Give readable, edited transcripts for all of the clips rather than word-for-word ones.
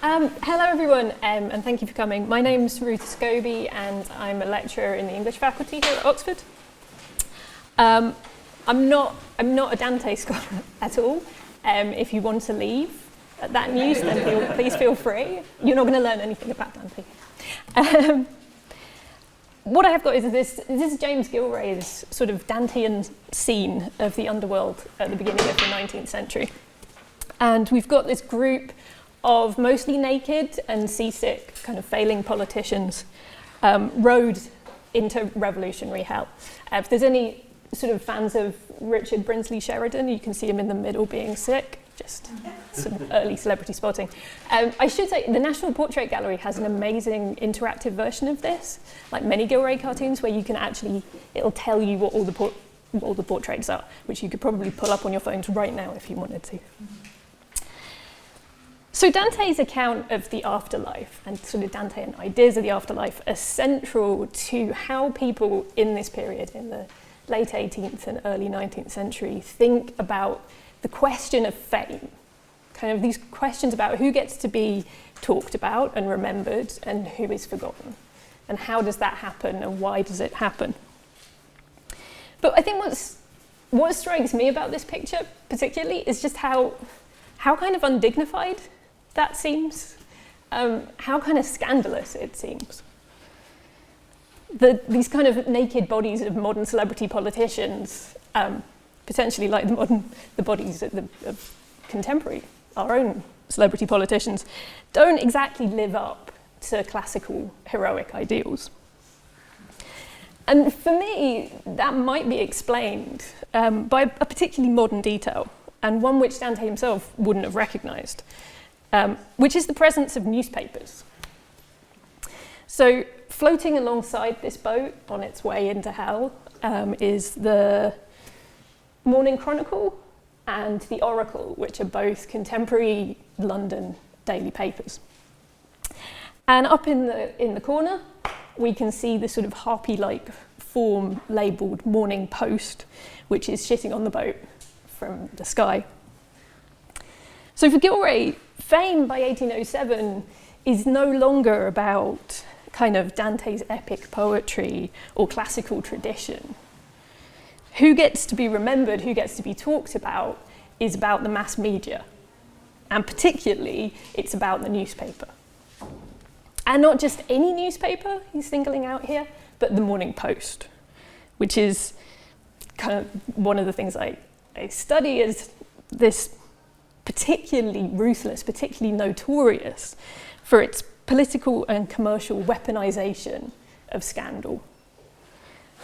Hello everyone, and thank you for coming. My name's Ruth Scobie, and I'm a lecturer in the English faculty here at Oxford. I'm not a Dante scholar at all. If you want to leave that news, then please feel free. You're not going to learn anything about Dante. What I have got is this is James Gilray's sort of Dantean scene of the underworld at the beginning of the 19th century. And we've got this group of mostly naked and seasick, kind of failing politicians, rowed into revolutionary hell. If there's any sort of fans of Richard Brinsley Sheridan, you can see him in the middle being sick, just some early celebrity spotting. I should say the National Portrait Gallery has an amazing interactive version of this, like many Gilray cartoons, where you can actually, it'll tell you what all the portraits are, which you could probably pull up on your phones right now if you wanted to. So Dante's account of the afterlife and sort of Dantean ideas of the afterlife are central to how people in this period, in the late 18th and early 19th century, think about the question of fame, kind of these questions about who gets to be talked about and remembered and who is forgotten, and how does that happen and why does it happen. But I think what strikes me about this picture particularly is just how kind of undignified that seems, how kind of scandalous it seems. These kind of naked bodies of modern celebrity politicians, potentially like the bodies of contemporary, our own celebrity politicians, don't exactly live up to classical heroic ideals. And for me, that might be explained by a particularly modern detail, and one which Dante himself wouldn't have recognised, which is the presence of newspapers. So floating alongside this boat on its way into hell is the Morning Chronicle and the Oracle, which are both contemporary London daily papers. And up in the corner, we can see the sort of harpy-like form labelled Morning Post, which is shitting on the boat from the sky. So for Gilray, fame by 1807 is no longer about kind of Dante's epic poetry or classical tradition. Who gets to be remembered, who gets to be talked about, is about the mass media. And particularly, it's about the newspaper. And not just any newspaper he's singling out here, but the Morning Post, which is kind of one of the things I study is this particularly ruthless, particularly notorious for its political and commercial weaponization of scandal,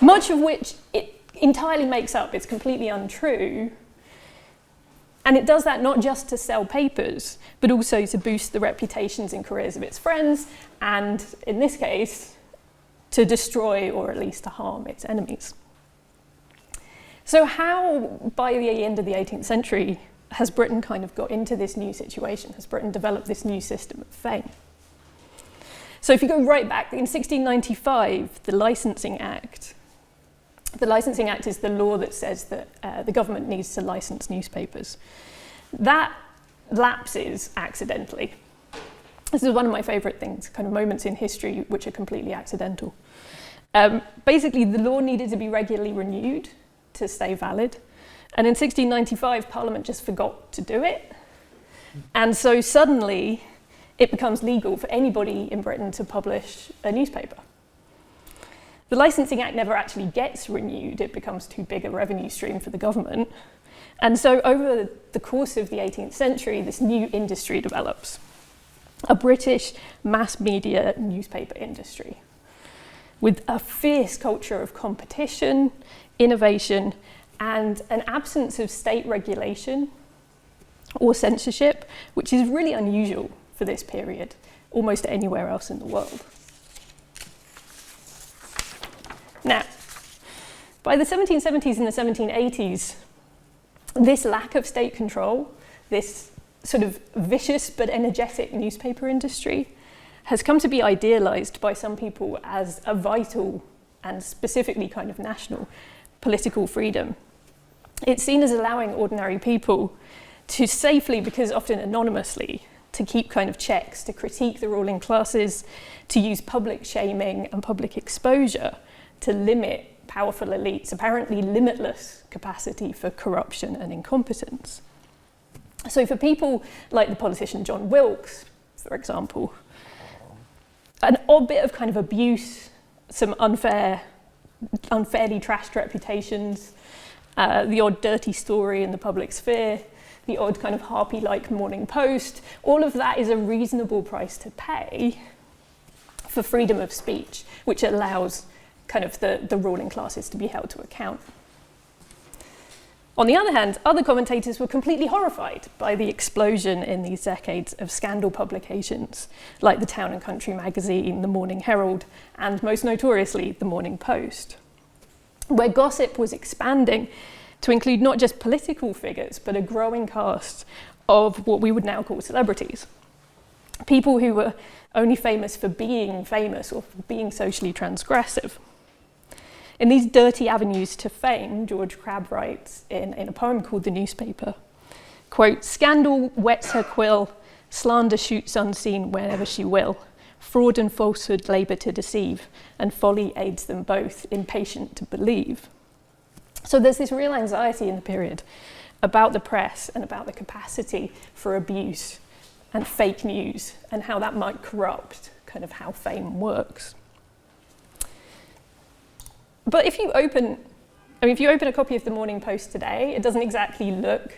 much of which it entirely makes up. It's completely untrue. And it does that not just to sell papers, but also to boost the reputations and careers of its friends, and in this case, to destroy or at least to harm its enemies. So how, by the end of the 18th century, has Britain kind of got into this new situation? Has Britain developed this new system of fame? So if you go right back, in 1695, the Licensing Act. The Licensing Act is the law that says that the government needs to license newspapers. That lapses accidentally. This is one of my favourite things, kind of moments in history which are completely accidental. Basically, the law needed to be regularly renewed to stay valid. And in 1695, Parliament just forgot to do it. And so suddenly, it becomes legal for anybody in Britain to publish a newspaper. The Licensing Act never actually gets renewed. It becomes too big a revenue stream for the government. And so over the course of the 18th century, this new industry develops, a British mass media newspaper industry with a fierce culture of competition, innovation, and an absence of state regulation or censorship, which is really unusual for this period, almost anywhere else in the world. Now, by the 1770s and the 1780s, this lack of state control, this sort of vicious but energetic newspaper industry, has come to be idealised by some people as a vital and specifically kind of national political freedom. It's seen as allowing ordinary people to safely, because often anonymously, to keep kind of checks, to critique the ruling classes, to use public shaming and public exposure to limit powerful elites' apparently limitless capacity for corruption and incompetence. So for people like the politician John Wilkes, for example, an odd bit of kind of abuse, some unfairly trashed reputations, the odd dirty story in the public sphere, the odd kind of harpy-like Morning Post, all of that is a reasonable price to pay for freedom of speech, which allows kind of the ruling classes to be held to account. On the other hand, other commentators were completely horrified by the explosion in these decades of scandal publications like the Town and Country magazine, the Morning Herald, and most notoriously, the Morning Post, where gossip was expanding to include not just political figures, but a growing cast of what we would now call celebrities. People who were only famous for being famous or for being socially transgressive. In these dirty avenues to fame, George Crabbe writes in a poem called The Newspaper, quote, "Scandal wets her quill, slander shoots unseen wherever she will, fraud and falsehood labour to deceive, and folly aids them both, impatient to believe." So there's this real anxiety in the period about the press and about the capacity for abuse and fake news and how that might corrupt kind of how fame works. But if you open a copy of the Morning Post today, it doesn't exactly look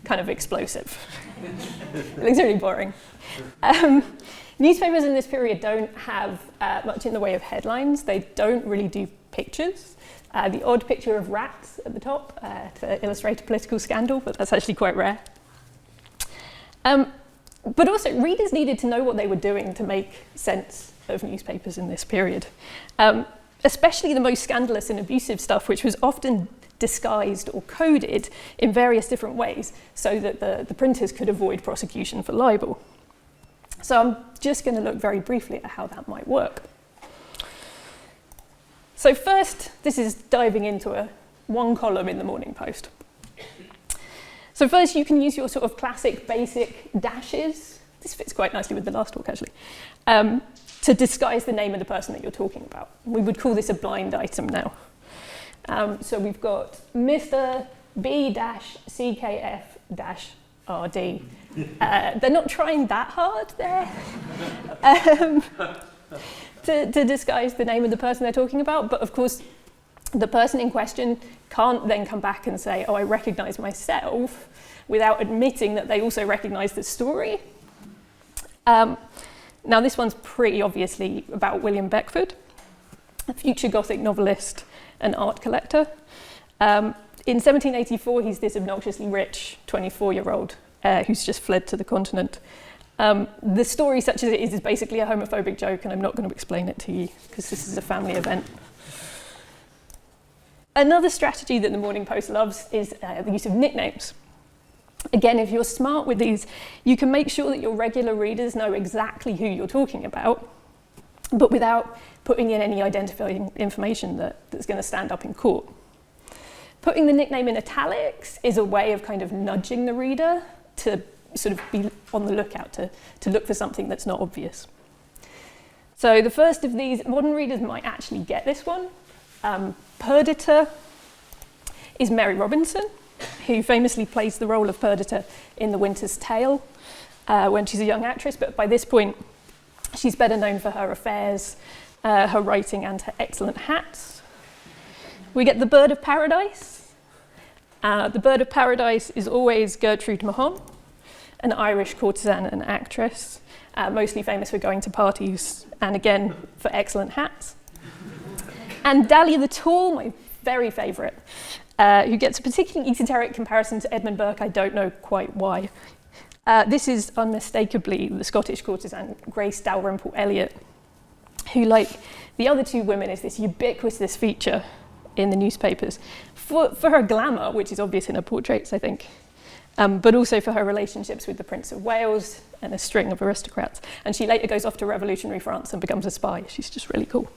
kind of explosive. It looks really boring. Newspapers in this period don't have much in the way of headlines. They don't really do pictures. The odd picture of rats at the top to illustrate a political scandal, but that's actually quite rare. But also, readers needed to know what they were doing to make sense of newspapers in this period. Especially the most scandalous and abusive stuff, which was often disguised or coded in various different ways so that the printers could avoid prosecution for libel. So I'm just going to look very briefly at how that might work. So first, this is diving into one column in the Morning Post. So first, you can use your sort of classic basic dashes. This fits quite nicely with the last talk, actually. To disguise the name of the person that you're talking about. We would call this a blind item now. So we've got Mr. B-CKF-RD. They're not trying that hard there to disguise the name of the person they're talking about, but of course the person in question can't then come back and say, oh, I recognise myself, without admitting that they also recognise the story. Now, this one's pretty obviously about William Beckford, a future Gothic novelist and art collector. In 1784, he's this obnoxiously rich 24-year-old who's just fled to the continent. The story, such as it is basically a homophobic joke, and I'm not going to explain it to you because this is a family event. Another strategy that the Morning Post loves is the use of nicknames. Again, if you're smart with these, you can make sure that your regular readers know exactly who you're talking about, but without putting in any identifying information that's going to stand up in court. Putting the nickname in italics is a way of kind of nudging the reader to sort of be on the lookout, to look for something that's not obvious. So the first of these, modern readers might actually get this one. Perdita is Mary Robinson, who famously plays the role of Perdita in The Winter's Tale when she's a young actress, but by this point she's better known for her affairs, her writing and her excellent hats. We get the Bird of Paradise. The Bird of Paradise is always Gertrude Mahon, an Irish courtesan and actress, mostly famous for going to parties and again for excellent hats. And Dahlia the Tall, my very favourite, who gets a particularly esoteric comparison to Edmund Burke, I don't know quite why. This is unmistakably the Scottish courtesan Grace Dalrymple Elliot, who, like the other two women, is this ubiquitous feature in the newspapers for her glamour, which is obvious in her portraits, I think, but also for her relationships with the Prince of Wales and a string of aristocrats. And she later goes off to revolutionary France and becomes a spy. She's just really cool.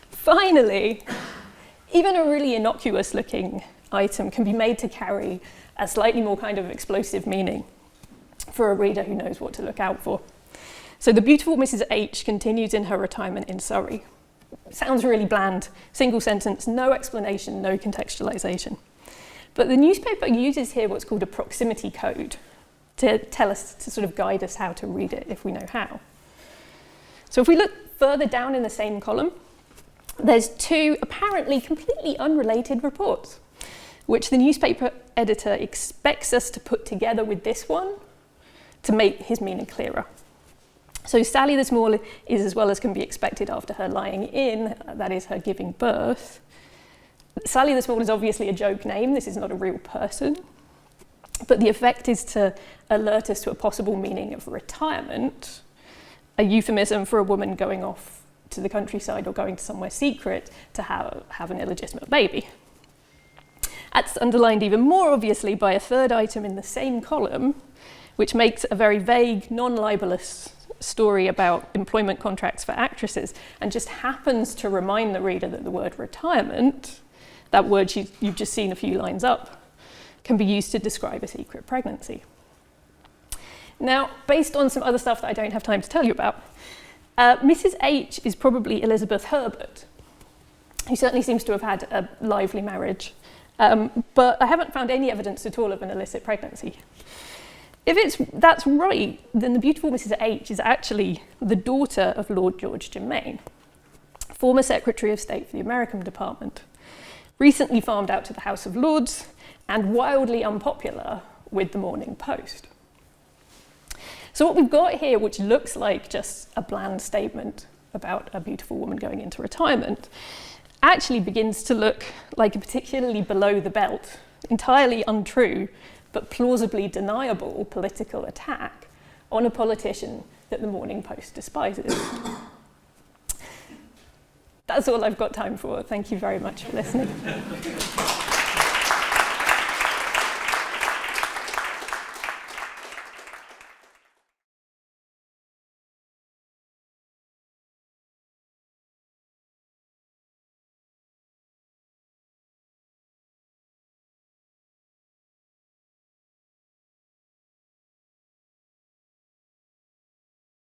Finally, even a really innocuous-looking item can be made to carry a slightly more kind of explosive meaning for a reader who knows what to look out for. So the beautiful Mrs. H continues in her retirement in Surrey. Sounds really bland, single sentence, no explanation, no contextualization. But the newspaper uses here what's called a proximity code to tell us, to sort of guide us how to read it if we know how. So if we look further down in the same column, there's two apparently completely unrelated reports, which the newspaper editor expects us to put together with this one to make his meaning clearer. So Sally the Small is as well as can be expected after her lying in, that is her giving birth. Sally the Small is obviously a joke name, this is not a real person, but the effect is to alert us to a possible meaning of retirement, a euphemism for a woman going off to the countryside or going to somewhere secret to have an illegitimate baby. That's underlined even more obviously by a third item in the same column, which makes a very vague, non-libelous story about employment contracts for actresses and just happens to remind the reader that the word retirement, that word you've just seen a few lines up, can be used to describe a secret pregnancy. Now, based on some other stuff that I don't have time to tell you about, Mrs. H is probably Elizabeth Herbert, who certainly seems to have had a lively marriage, but I haven't found any evidence at all of an illicit pregnancy. If that's right, then the beautiful Mrs. H is actually the daughter of Lord George Germain, former Secretary of State for the American Department, recently farmed out to the House of Lords and wildly unpopular with the Morning Post. So what we've got here, which looks like just a bland statement about a beautiful woman going into retirement, actually begins to look like a particularly below the belt, entirely untrue, but plausibly deniable political attack on a politician that the Morning Post despises. That's all I've got time for. Thank you very much for listening.